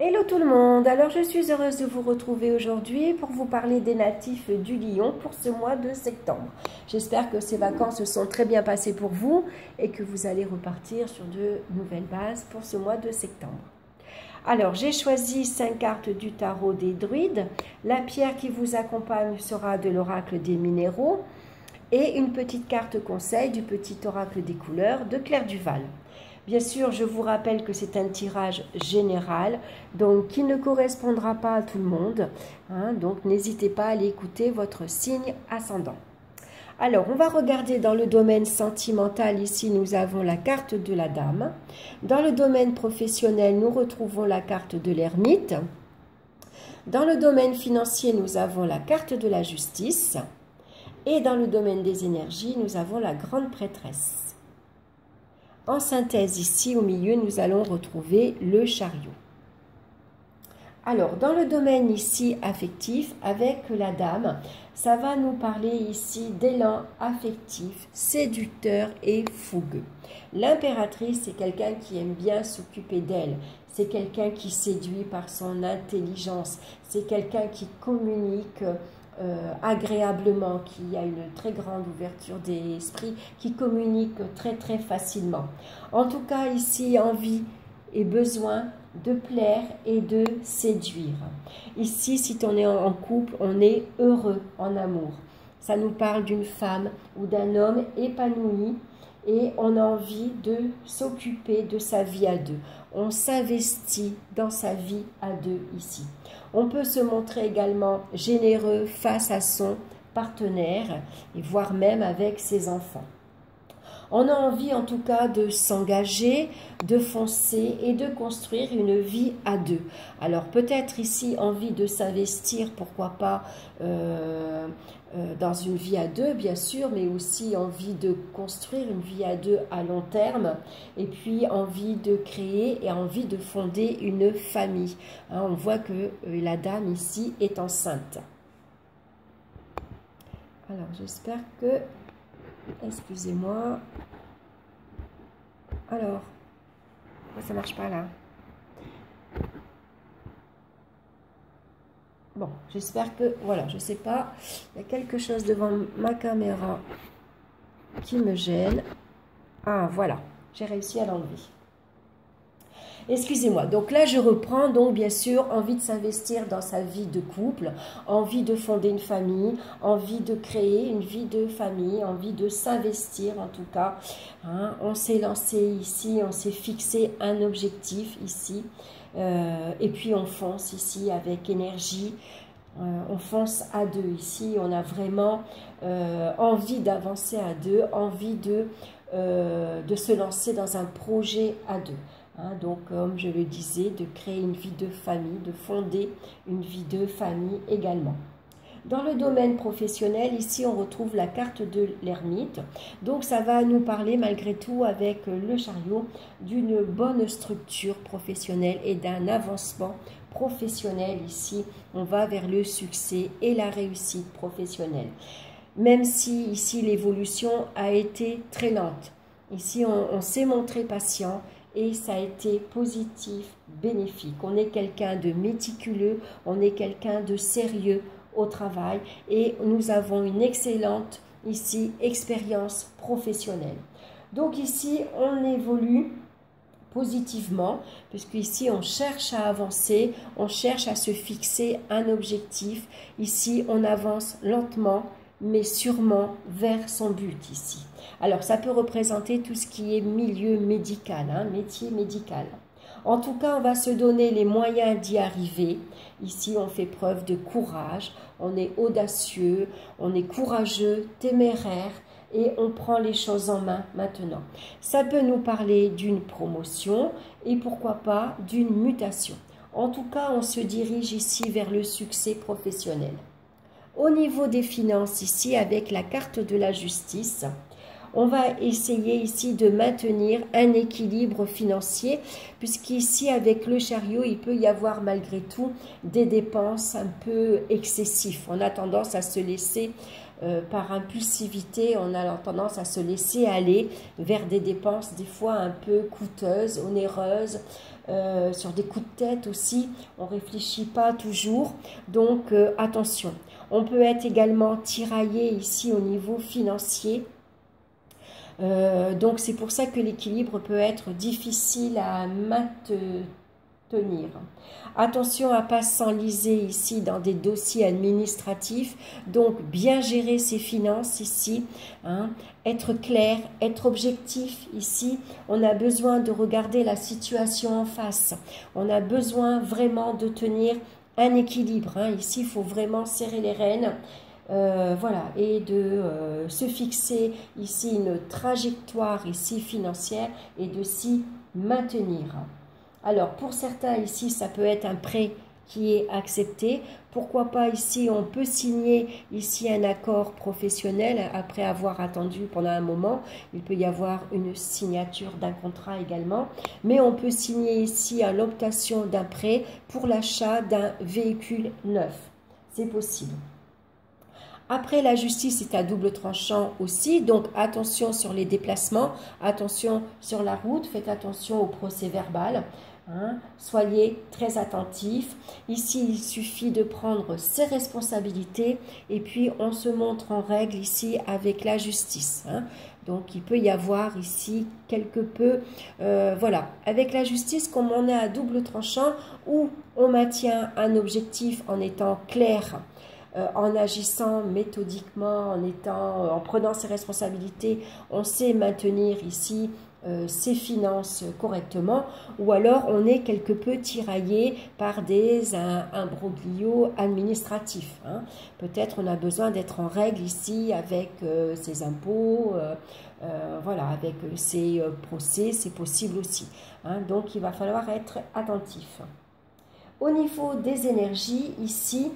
Hello tout le monde, alors je suis heureuse de vous retrouver aujourd'hui pour vous parler des natifs du Lion pour ce mois de septembre. J'espère que ces vacances se sont très bien passées pour vous et que vous allez repartir sur de nouvelles bases pour ce mois de septembre. Alors j'ai choisi 5 cartes du tarot des druides. La pierre qui vous accompagne sera de l'oracle des minéraux et une petite carte conseil du petit oracle des couleurs de Claire Duval. Bien sûr, je vous rappelle que c'est un tirage général, donc qui ne correspondra pas à tout le monde. Donc, n'hésitez pas à aller écouter votre signe ascendant. Alors, on va regarder dans le domaine sentimental. Ici, nous avons la carte de la dame. Dans le domaine professionnel, nous retrouvons la carte de l'ermite. Dans le domaine financier, nous avons la carte de la justice. Et dans le domaine des énergies, nous avons la grande prêtresse. En synthèse, ici, au milieu, nous allons retrouver le chariot. Alors, dans le domaine ici affectif, avec la dame, ça va nous parler ici d'élan affectif, séducteur et fougueux. L'impératrice, c'est quelqu'un qui aime bien s'occuper d'elle. C'est quelqu'un qui séduit par son intelligence. C'est quelqu'un qui communique agréablement, qui a une très grande ouverture d'esprit, qui communique très facilement. En tout cas, ici, envie et besoin de plaire et de séduire. Ici, si on est en couple, on est heureux en amour. Ça nous parle d'une femme ou d'un homme épanoui et on a envie de s'occuper de sa vie à deux. On s'investit dans sa vie à deux ici. On peut se montrer également généreux face à son partenaire et voire même avec ses enfants. On a envie en tout cas de s'engager, de foncer et de construire une vie à deux. Alors peut-être ici envie de s'investir, pourquoi pas dans une vie à deux bien sûr, mais aussi envie de construire une vie à deux à long terme et puis envie de créer et envie de fonder une famille. On voit que la dame ici est enceinte. Alors j'espère que... Excusez-moi. Alors, ça marche pas là. Bon, j'espère que... Voilà, je sais pas. Il y a quelque chose devant ma caméra qui me gêne. Ah, voilà. J'ai réussi à l'enlever. Excusez-moi, donc là je reprends, donc bien sûr, envie de s'investir dans sa vie de couple, envie de fonder une famille, envie de créer une vie de famille, envie de s'investir en tout cas. On s'est lancé ici, on s'est fixé un objectif ici, et puis on fonce ici avec énergie. On fonce à deux ici, on a vraiment envie d'avancer à deux, envie de se lancer dans un projet à deux. Donc, comme je le disais, de créer une vie de famille, de fonder une vie de famille également. Dans le domaine professionnel, ici, on retrouve la carte de l'ermite. Donc, ça va nous parler, malgré tout, avec le chariot, d'une bonne structure professionnelle et d'un avancement professionnel. Ici, on va vers le succès et la réussite professionnelle. Même si, ici, l'évolution a été très lente. Ici, on s'est montré patient. Et ça a été positif, bénéfique. On est quelqu'un de méticuleux, on est quelqu'un de sérieux au travail et nous avons une excellente ici expérience professionnelle. Donc ici, on évolue positivement, puisque ici on cherche à avancer, on cherche à se fixer un objectif. Ici, on avance lentement, mais sûrement vers son but ici. Alors, ça peut représenter tout ce qui est milieu médical, métier médical. En tout cas, on va se donner les moyens d'y arriver. Ici, on fait preuve de courage, on est audacieux, on est courageux, téméraire et on prend les choses en main maintenant. Ça peut nous parler d'une promotion et pourquoi pas d'une mutation. En tout cas, on se dirige ici vers le succès professionnel. Au niveau des finances, ici, avec la carte de la justice, on va essayer ici de maintenir un équilibre financier, puisqu'ici, avec le chariot, il peut y avoir malgré tout des dépenses un peu excessives. On a tendance à se laisser par impulsivité, on a tendance à se laisser aller vers des dépenses des fois un peu coûteuses, onéreuses, sur des coups de tête aussi, on ne réfléchit pas toujours, donc attention. On peut être également tiraillé ici au niveau financier. Donc c'est pour ça que l'équilibre peut être difficile à maintenir. Attention à ne pas s'enliser ici dans des dossiers administratifs, donc bien gérer ses finances ici, hein, être clair, être objectif ici. On a besoin de regarder la situation en face, on a besoin vraiment de tenir un équilibre, hein. Ici il faut vraiment serrer les rênes. Voilà, et de se fixer ici une trajectoire ici financière et de s'y maintenir. Alors pour certains ici ça peut être un prêt qui est accepté, pourquoi pas ici on peut signer ici un accord professionnel après avoir attendu pendant un moment, il peut y avoir une signature d'un contrat également, mais on peut signer ici à l'optation d'un prêt pour l'achat d'un véhicule neuf, c'est possible. Après, la justice est à double tranchant aussi, donc attention sur les déplacements, attention sur la route, faites attention au procès verbal, hein, soyez très attentifs. Ici, il suffit de prendre ses responsabilités et puis on se montre en règle ici avec la justice, hein. Donc, il peut y avoir ici quelque peu, voilà, avec la justice, comme on est à double tranchant, où on maintient un objectif en étant clair, en agissant méthodiquement, en prenant ses responsabilités, on sait maintenir ici ses finances correctement, ou alors on est quelque peu tiraillé par des imbroglios administratifs, hein. Peut-être on a besoin d'être en règle ici avec ses impôts, voilà, avec ses procès, c'est possible aussi, hein. Donc il va falloir être attentif. Au niveau des énergies, ici,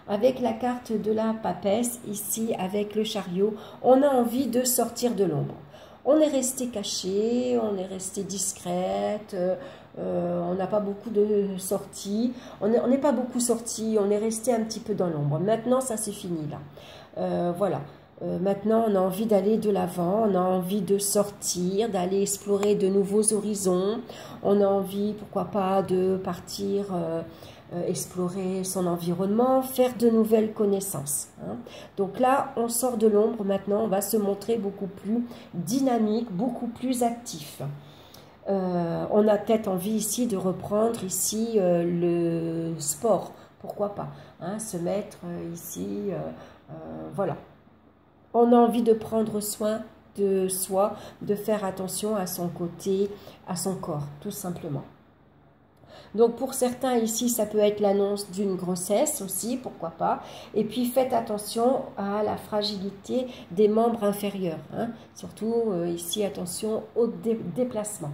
avec la carte de la papesse, ici avec le chariot, on a envie de sortir de l'ombre. On est resté caché, on est resté discrète, on n'a pas beaucoup de sorties, on n'est pas beaucoup sorti, on est resté un petit peu dans l'ombre. Maintenant, ça c'est fini là. Voilà. Maintenant, on a envie d'aller de l'avant, on a envie de sortir, d'aller explorer de nouveaux horizons. On a envie, pourquoi pas, de partir explorer son environnement, faire de nouvelles connaissances, hein. Donc là, on sort de l'ombre, maintenant on va se montrer beaucoup plus dynamique, beaucoup plus actif. On a peut-être envie ici de reprendre ici le sport, pourquoi pas, hein, se mettre ici, voilà. On a envie de prendre soin de soi, de faire attention à son côté, à son corps, tout simplement. Donc pour certains ici, ça peut être l'annonce d'une grossesse aussi, pourquoi pas. Et puis faites attention à la fragilité des membres inférieurs, hein. Surtout ici, attention au déplacement.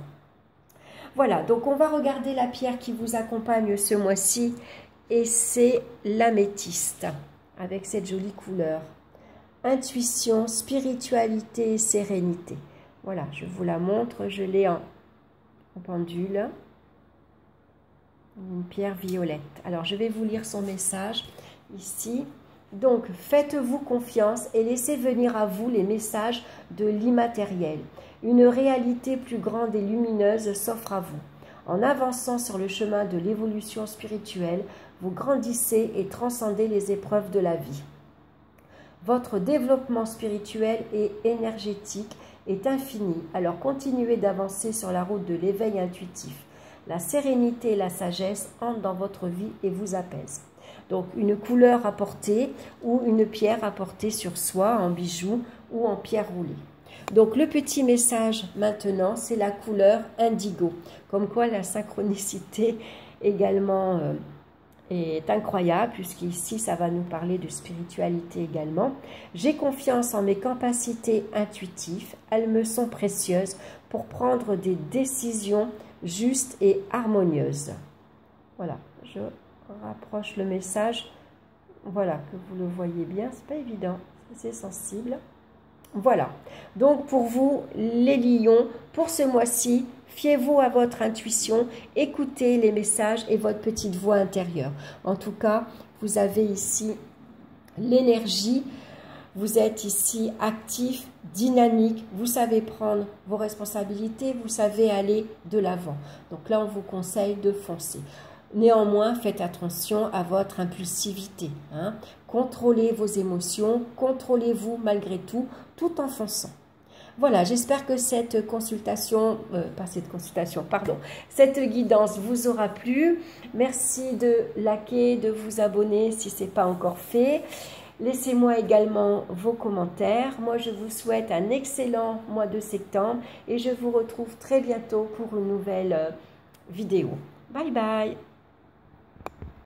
Voilà, donc on va regarder la pierre qui vous accompagne ce mois-ci et c'est l'améthyste avec cette jolie couleur. Intuition, spiritualité et sérénité. Voilà, je vous la montre, je l'ai en pendule. Une pierre violette. Alors, je vais vous lire son message ici. Donc, faites-vous confiance et laissez venir à vous les messages de l'immatériel. Une réalité plus grande et lumineuse s'offre à vous. En avançant sur le chemin de l'évolution spirituelle, vous grandissez et transcendez les épreuves de la vie. Votre développement spirituel et énergétique est infini, alors continuez d'avancer sur la route de l'éveil intuitif. La sérénité et la sagesse entrent dans votre vie et vous apaisent. Donc, une couleur à porter ou une pierre à porter sur soi en bijoux ou en pierre roulée. Donc, le petit message maintenant, c'est la couleur indigo. Comme quoi, la synchronicité également est incroyable, puisqu'ici, ça va nous parler de spiritualité également. J'ai confiance en mes capacités intuitives. Elles me sont précieuses pour prendre des décisions juste et harmonieuse. Voilà, je rapproche le message. Voilà, que vous le voyez bien, c'est pas évident, c'est sensible. Voilà, donc pour vous, les lions, pour ce mois-ci, fiez-vous à votre intuition, écoutez les messages et votre petite voix intérieure. En tout cas, vous avez ici l'énergie Vous êtes ici actif, dynamique, vous savez prendre vos responsabilités, vous savez aller de l'avant. Donc là, on vous conseille de foncer. Néanmoins, faites attention à votre impulsivité. Hein. Contrôlez vos émotions, contrôlez-vous malgré tout en fonçant. Voilà, j'espère que cette consultation, cette guidance vous aura plu. Merci de liker, de vous abonner si ce n'est pas encore fait. Laissez-moi également vos commentaires. Moi, je vous souhaite un excellent mois de septembre et je vous retrouve très bientôt pour une nouvelle vidéo. Bye bye!